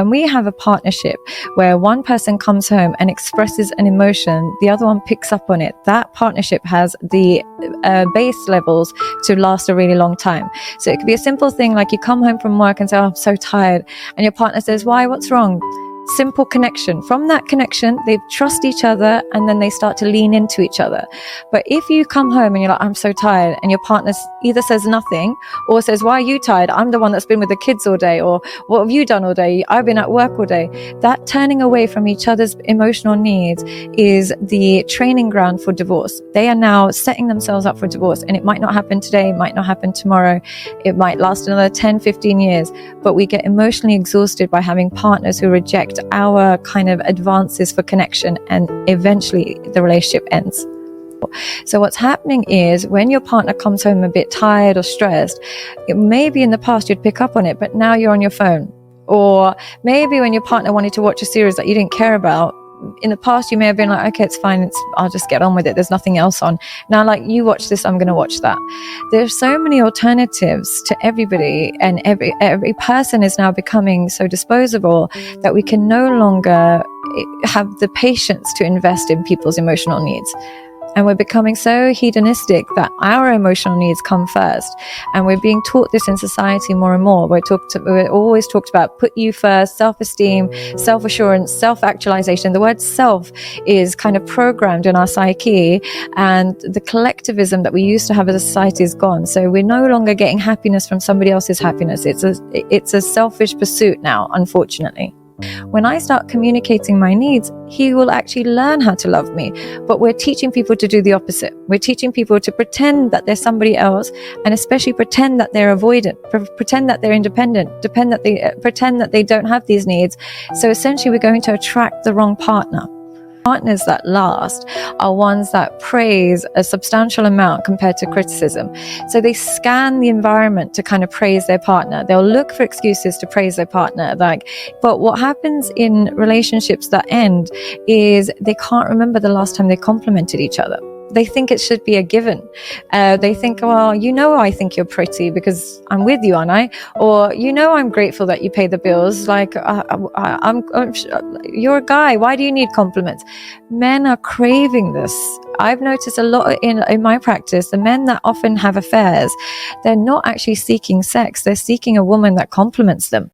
When we have a partnership where one person comes home and expresses an emotion, the other one picks up on it, that partnership has the base levels to last a really long time. So it could be a simple thing like you come home from work and say, oh, I'm so tired. And your partner says, why? What's wrong? Simple connection. From that connection, they trust each other and then they start to lean into each other. But if you come home and you're like, I'm so tired, and your partner either says nothing or says, why are you tired? I'm the one that's been with the kids all day, or what have you done all day? I've been at work all day. That turning away from each other's emotional needs is the training ground for divorce. They are now setting themselves up for divorce, and it might not happen today, it might not happen tomorrow, it might last another 10, 15 years, but we get emotionally exhausted by having partners who reject our kind of advances for connection, and eventually the relationship ends. So what's happening is when your partner comes home a bit tired or stressed, maybe in the past you'd pick up on it, but now you're on your phone. Or maybe when your partner wanted to watch a series that you didn't care about, in the past you may have been like, okay, it's fine, I'll just get on with it, there's nothing else on. Now, like, you watch this, I'm going to watch that. There's so many alternatives to everybody, and every person is now becoming so disposable that we can no longer have the patience to invest in people's emotional needs. And we're becoming so hedonistic that our emotional needs come first. And we're being taught this in society more and more. We're always talked about put you first, self-esteem, self-assurance, self-actualization. The word self is kind of programmed in our psyche, and the collectivism that we used to have as a society is gone. So we're no longer getting happiness from somebody else's happiness. It's a selfish pursuit now, unfortunately. When I start communicating my needs, he will actually learn how to love me. But we're teaching people to do the opposite. We're teaching people to pretend that they're somebody else, and especially pretend that they're avoidant, pretend that they're independent, pretend that they don't have these needs. So essentially, we're going to attract the wrong partner. Partners that last are ones that praise a substantial amount compared to criticism. So they scan the environment to kind of praise their partner. They'll look for excuses to praise their partner. But what happens in relationships that end is they can't remember the last time they complimented each other. They think it should be a given. They think, well, I think you're pretty because I'm with you, aren't I? Or, I'm grateful that you pay the bills. Like, you're a guy. Why do you need compliments? Men are craving this. I've noticed a lot in my practice, the men that often have affairs, they're not actually seeking sex. They're seeking a woman that compliments them.